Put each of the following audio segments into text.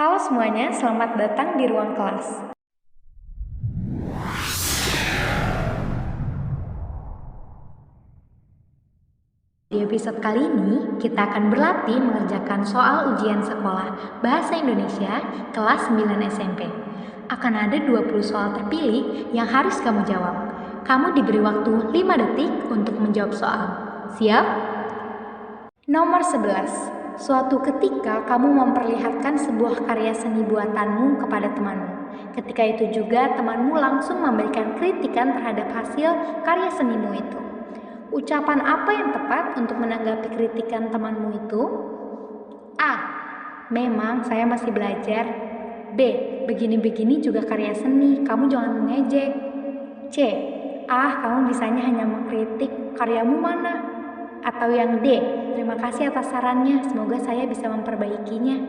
Halo semuanya, selamat datang di ruang kelas. Di episode kali ini, kita akan berlatih mengerjakan soal ujian sekolah Bahasa Indonesia kelas 9 SMP. Akan ada 20 soal terpilih yang harus kamu jawab. Kamu diberi waktu 5 detik untuk menjawab soal. Siap? Nomor 11. Suatu ketika kamu memperlihatkan sebuah karya seni buatanmu kepada temanmu. Ketika itu juga temanmu langsung memberikan kritikan terhadap hasil karya senimu itu. Ucapan apa yang tepat untuk menanggapi kritikan temanmu itu? A. Memang saya masih belajar. B. Begini-begini juga karya seni, kamu jangan mengejek. C. Kamu bisanya hanya mengkritik, karyamu mana? Atau yang D. Terima kasih atas sarannya, semoga saya bisa memperbaikinya.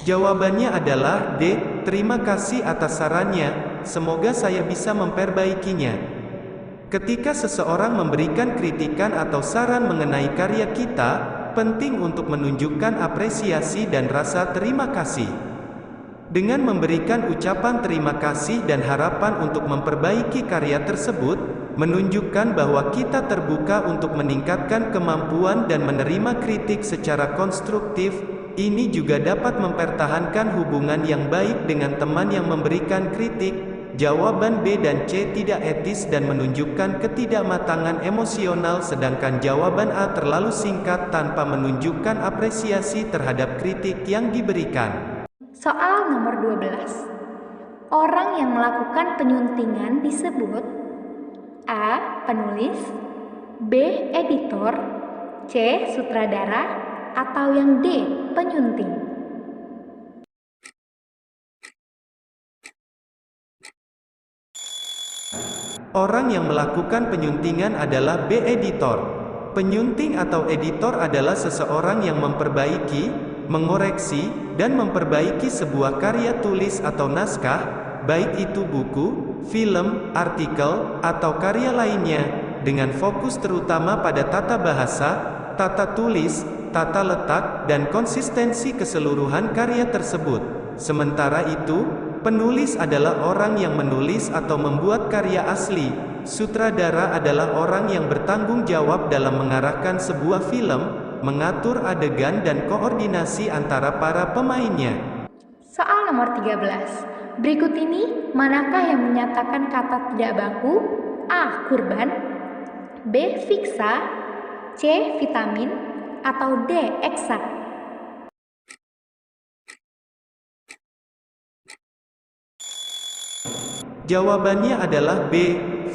Jawabannya adalah D. Terima kasih atas sarannya, semoga saya bisa memperbaikinya. Ketika seseorang memberikan kritikan atau saran mengenai karya kita, penting untuk menunjukkan apresiasi dan rasa terima kasih. Dengan memberikan ucapan terima kasih dan harapan untuk memperbaiki karya tersebut, menunjukkan bahwa kita terbuka untuk meningkatkan kemampuan dan menerima kritik secara konstruktif. Ini juga dapat mempertahankan hubungan yang baik dengan teman yang memberikan kritik. Jawaban B dan C tidak etis dan menunjukkan ketidakmatangan emosional, sedangkan jawaban A terlalu singkat tanpa menunjukkan apresiasi terhadap kritik yang diberikan. Soal nomor 12. Orang yang melakukan penyuntingan disebut A. Penulis, B. Editor, C. Sutradara, atau yang D. Penyunting. Orang yang melakukan penyuntingan adalah B. Editor. Penyunting atau editor adalah seseorang yang memperbaiki, mengoreksi, dan memperbaiki sebuah karya tulis atau naskah, baik itu buku, film, artikel, atau karya lainnya, dengan fokus terutama pada tata bahasa, tata tulis, tata letak, dan konsistensi keseluruhan karya tersebut. Sementara itu, penulis adalah orang yang menulis atau membuat karya asli. Sutradara adalah orang yang bertanggung jawab dalam mengarahkan sebuah film, mengatur adegan dan koordinasi antara para pemainnya. Soal nomor 13. Berikut ini, manakah yang menyatakan kata tidak baku? A. Kurban, B. Fiksa, C. Vitamin, atau D. Eksak? Jawabannya adalah B.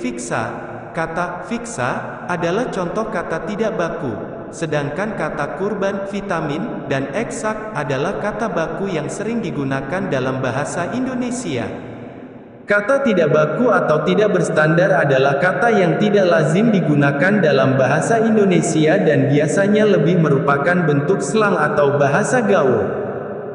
Fiksa. Kata fiksa adalah contoh kata tidak baku, sedangkan kata kurban, vitamin, dan eksak adalah kata baku yang sering digunakan dalam bahasa Indonesia. Kata tidak baku atau tidak berstandar adalah kata yang tidak lazim digunakan dalam bahasa Indonesia dan biasanya lebih merupakan bentuk slang atau bahasa gaul.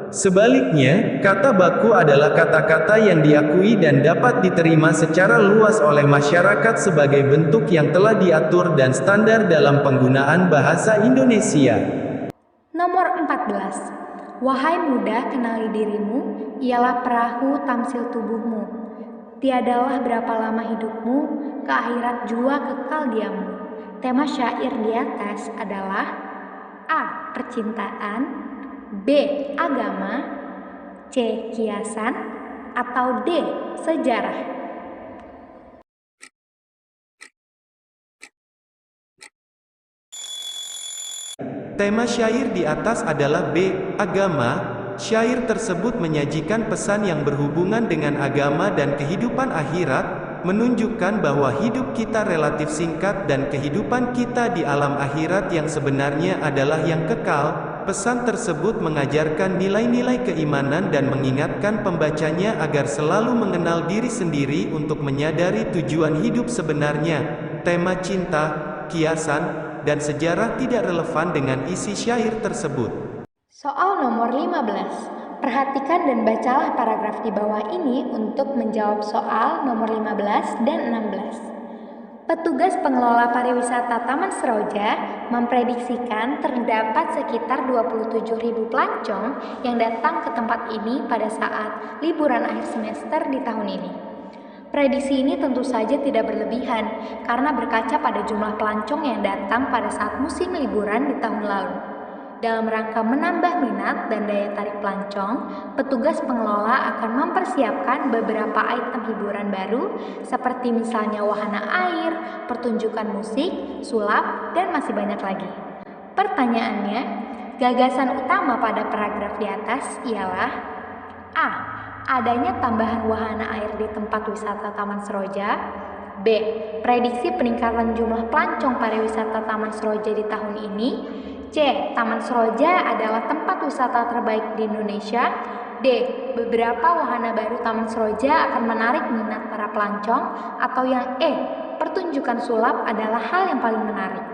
Sebaliknya, kata baku adalah kata-kata yang diakui dan dapat diterima secara luas oleh masyarakat sebagai bentuk yang telah diatur dan standar dalam penggunaan bahasa Indonesia. Nomor 14. Wahai muda, kenali dirimu, ialah perahu tamsil tubuhmu. Tiadalah berapa lama hidupmu, ke akhirat jua kekal diammu. Tema syair di atas adalah A. Percintaan, B. Agama, C. Kiasan, atau D. Sejarah. Tema syair di atas adalah B. Agama. Syair tersebut menyajikan pesan yang berhubungan dengan agama dan kehidupan akhirat, menunjukkan bahwa hidup kita relatif singkat dan kehidupan kita di alam akhirat yang sebenarnya adalah yang kekal. Pesan tersebut mengajarkan nilai-nilai keimanan dan mengingatkan pembacanya agar selalu mengenal diri sendiri untuk menyadari tujuan hidup sebenarnya. Tema cinta, kiasan, dan sejarah tidak relevan dengan isi syair tersebut. Soal nomor 15. Perhatikan dan bacalah paragraf di bawah ini untuk menjawab soal nomor 15 dan 16. Petugas pengelola pariwisata Taman Seroja memprediksikan terdapat sekitar 27.000 pelancong yang datang ke tempat ini pada saat liburan akhir semester di tahun ini. Prediksi ini tentu saja tidak berlebihan karena berkaca pada jumlah pelancong yang datang pada saat musim liburan di tahun lalu. Dalam rangka menambah minat dan daya tarik pelancong, petugas pengelola akan mempersiapkan beberapa item hiburan baru seperti misalnya wahana air, pertunjukan musik, sulap, dan masih banyak lagi. Pertanyaannya, gagasan utama pada paragraf di atas ialah A. Adanya tambahan wahana air di tempat wisata Taman Seroja. B. Prediksi peningkatan jumlah pelancong pariwisata Taman Seroja di tahun ini. C. Taman Seroja adalah tempat wisata terbaik di Indonesia. D. Beberapa wahana baru Taman Seroja akan menarik minat para pelancong. Atau yang E. Pertunjukan sulap adalah hal yang paling menarik.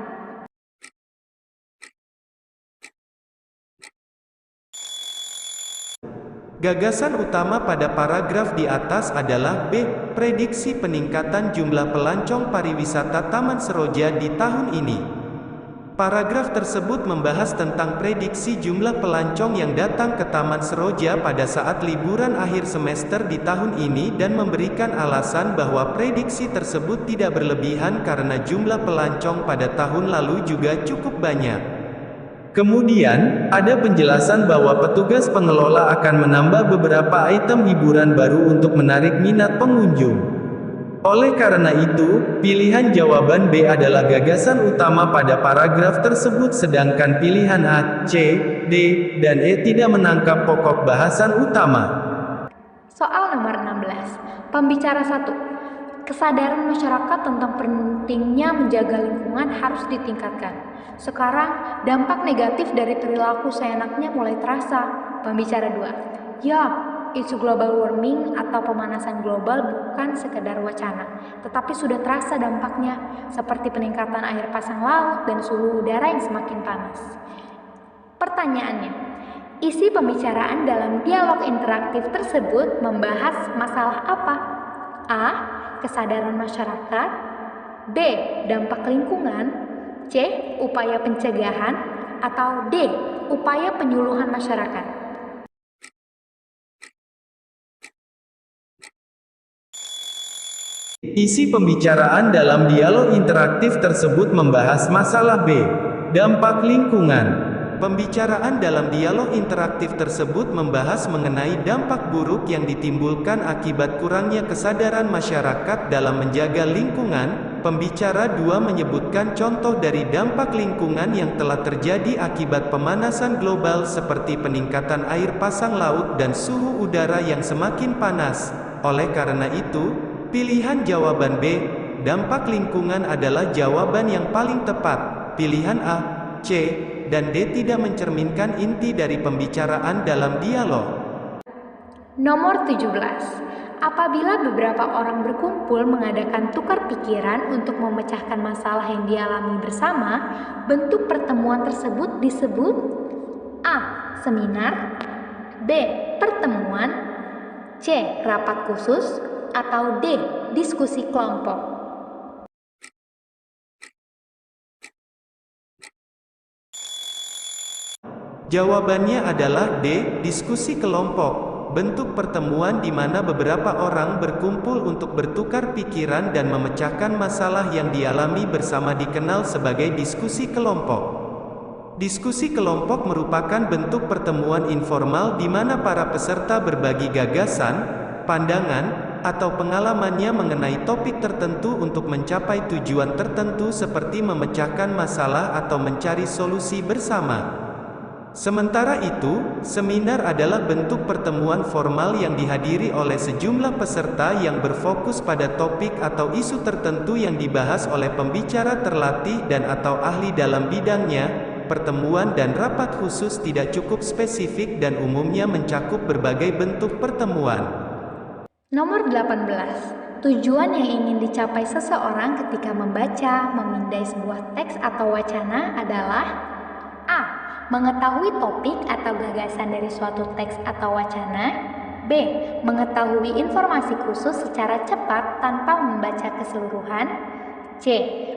Gagasan utama pada paragraf di atas adalah B. Prediksi peningkatan jumlah pelancong pariwisata Taman Seroja di tahun ini. Paragraf tersebut membahas tentang prediksi jumlah pelancong yang datang ke Taman Seroja pada saat liburan akhir semester di tahun ini dan memberikan alasan bahwa prediksi tersebut tidak berlebihan karena jumlah pelancong pada tahun lalu juga cukup banyak. Kemudian, ada penjelasan bahwa petugas pengelola akan menambah beberapa item hiburan baru untuk menarik minat pengunjung. Oleh karena itu, pilihan jawaban B adalah gagasan utama pada paragraf tersebut sedangkan pilihan A, C, D, dan E tidak menangkap pokok bahasan utama. Soal nomor 16. Pembicara 1. Kesadaran masyarakat tentang pentingnya menjaga lingkungan harus ditingkatkan. Sekarang, dampak negatif dari perilaku seenaknya mulai terasa. Pembicara 2. Ya, isu global warming atau pemanasan global bukan sekedar wacana, tetapi sudah terasa dampaknya, seperti peningkatan air pasang laut dan suhu udara yang semakin panas. Pertanyaannya, isi pembicaraan dalam dialog interaktif tersebut membahas masalah apa? A. Kesadaran masyarakat. B. Dampak lingkungan. C. Upaya pencegahan. Atau D. Upaya penyuluhan masyarakat. Isi pembicaraan dalam dialog interaktif tersebut membahas masalah B. Dampak lingkungan. Pembicaraan dalam dialog interaktif tersebut membahas mengenai dampak buruk yang ditimbulkan akibat kurangnya kesadaran masyarakat dalam menjaga lingkungan. Pembicara 2 menyebutkan contoh dari dampak lingkungan yang telah terjadi akibat pemanasan global seperti peningkatan air pasang laut dan suhu udara yang semakin panas. Oleh karena itu, pilihan jawaban B, dampak lingkungan adalah jawaban yang paling tepat. Pilihan A, C, dan D tidak mencerminkan inti dari pembicaraan dalam dialog. Nomor 17. Apabila beberapa orang berkumpul mengadakan tukar pikiran untuk memecahkan masalah yang dialami bersama, bentuk pertemuan tersebut disebut A. Seminar. B. Pertemuan. C. Rapat khusus. Atau D. Diskusi kelompok. Jawabannya adalah D. Diskusi kelompok. Bentuk pertemuan di mana beberapa orang berkumpul untuk bertukar pikiran dan memecahkan masalah yang dialami bersama dikenal sebagai diskusi kelompok. Diskusi kelompok merupakan bentuk pertemuan informal di mana para peserta berbagi gagasan, pandangan, atau pengalamannya mengenai topik tertentu untuk mencapai tujuan tertentu seperti memecahkan masalah atau mencari solusi bersama. Sementara itu, seminar adalah bentuk pertemuan formal yang dihadiri oleh sejumlah peserta yang berfokus pada topik atau isu tertentu yang dibahas oleh pembicara terlatih dan atau ahli dalam bidangnya. Pertemuan dan rapat khusus tidak cukup spesifik dan umumnya mencakup berbagai bentuk pertemuan. Nomor 18. Tujuan yang ingin dicapai seseorang ketika membaca, memindai sebuah teks atau wacana adalah A. Mengetahui topik atau gagasan dari suatu teks atau wacana. B. Mengetahui informasi khusus secara cepat tanpa membaca keseluruhan. C.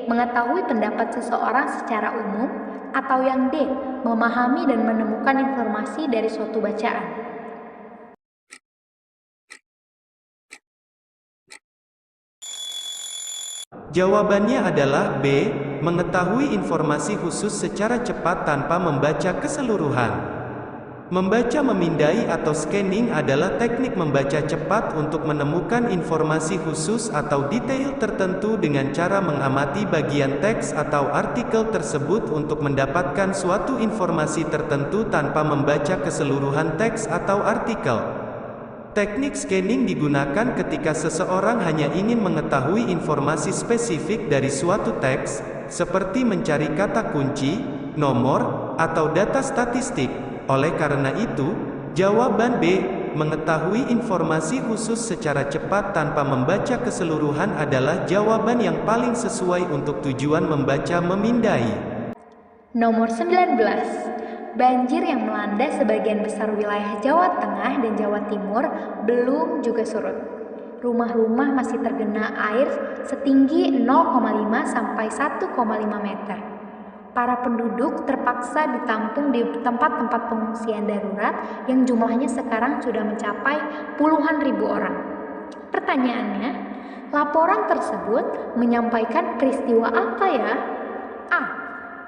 Mengetahui pendapat seseorang secara umum. Atau yang D. Memahami dan menemukan informasi dari suatu bacaan. Jawabannya adalah B. Mengetahui informasi khusus secara cepat tanpa membaca keseluruhan. Membaca memindai atau scanning adalah teknik membaca cepat untuk menemukan informasi khusus atau detail tertentu dengan cara mengamati bagian teks atau artikel tersebut untuk mendapatkan suatu informasi tertentu tanpa membaca keseluruhan teks atau artikel. Teknik scanning digunakan ketika seseorang hanya ingin mengetahui informasi spesifik dari suatu teks, seperti mencari kata kunci, nomor, atau data statistik. Oleh karena itu, jawaban B, mengetahui informasi khusus secara cepat tanpa membaca keseluruhan adalah jawaban yang paling sesuai untuk tujuan membaca memindai. Nomor 19. Banjir yang melanda sebagian besar wilayah Jawa Tengah dan Jawa Timur belum juga surut. Rumah-rumah masih tergenang air setinggi 0,5 sampai 1,5 meter. Para penduduk terpaksa ditampung di tempat-tempat pengungsian darurat yang jumlahnya sekarang sudah mencapai puluhan ribu orang. Pertanyaannya, laporan tersebut menyampaikan peristiwa apa ya? A.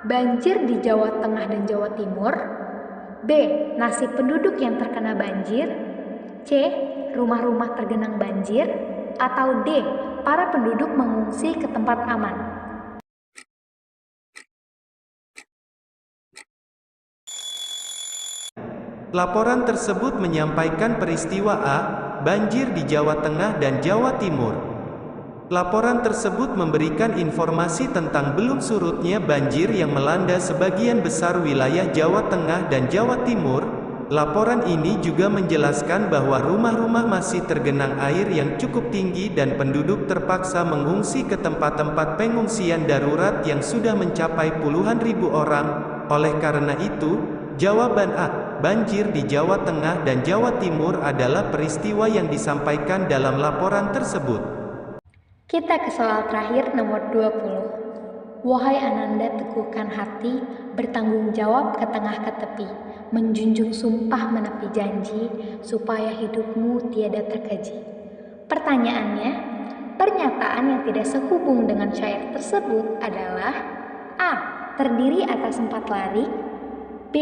Banjir di Jawa Tengah dan Jawa Timur. B. Nasib penduduk yang terkena banjir. C. Rumah-rumah tergenang banjir. Atau D. Para penduduk mengungsi ke tempat aman. Laporan tersebut menyampaikan peristiwa A. Banjir di Jawa Tengah dan Jawa Timur. Laporan tersebut memberikan informasi tentang belum surutnya banjir yang melanda sebagian besar wilayah Jawa Tengah dan Jawa Timur. Laporan ini juga menjelaskan bahwa rumah-rumah masih tergenang air yang cukup tinggi dan penduduk terpaksa mengungsi ke tempat-tempat pengungsian darurat yang sudah mencapai puluhan ribu orang. Oleh karena itu, jawaban A, banjir di Jawa Tengah dan Jawa Timur adalah peristiwa yang disampaikan dalam laporan tersebut. Kita ke soal terakhir nomor 20. Wahai Ananda teguhkan hati, bertanggung jawab ke tengah ke tepi, menjunjung sumpah menepi janji, supaya hidupmu tiada terkeji. Pertanyaannya, pernyataan yang tidak sehubung dengan syair tersebut adalah A. Terdiri atas 4 lirik. B.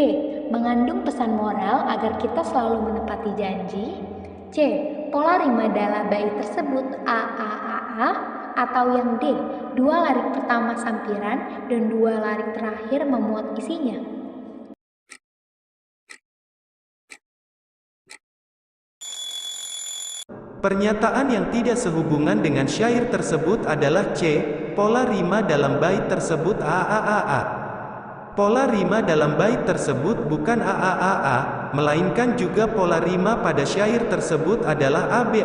Mengandung pesan moral agar kita selalu menepati janji. C. Pola rima dalam bait tersebut A, atau yang D, 2 lirik pertama sampiran dan 2 lirik terakhir memuat isinya. Pernyataan yang tidak sehubungan dengan syair tersebut adalah C. Pola rima dalam bait tersebut A. Pola rima dalam bait tersebut bukan A, melainkan juga pola rima pada syair tersebut adalah AB.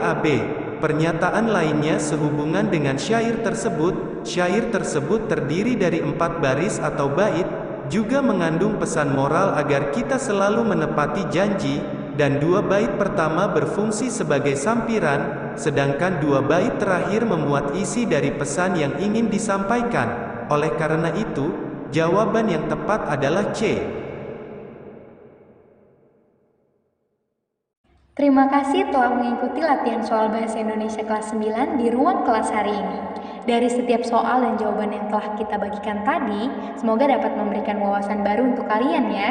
Pernyataan lainnya sehubungan dengan syair tersebut. Syair tersebut terdiri dari 4 baris atau bait, juga mengandung pesan moral agar kita selalu menepati janji, dan 2 bait pertama berfungsi sebagai sampiran, sedangkan 2 bait terakhir memuat isi dari pesan yang ingin disampaikan. Oleh karena itu, jawaban yang tepat adalah C. Terima kasih telah mengikuti latihan soal Bahasa Indonesia kelas 9 di ruang kelas hari ini. Dari setiap soal dan jawaban yang telah kita bagikan tadi, semoga dapat memberikan wawasan baru untuk kalian ya.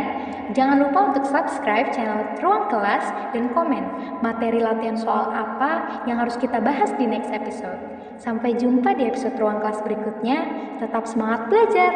Jangan lupa untuk subscribe channel Ruang Kelas dan komen materi latihan soal apa yang harus kita bahas di next episode. Sampai jumpa di episode Ruang Kelas berikutnya. Tetap semangat belajar!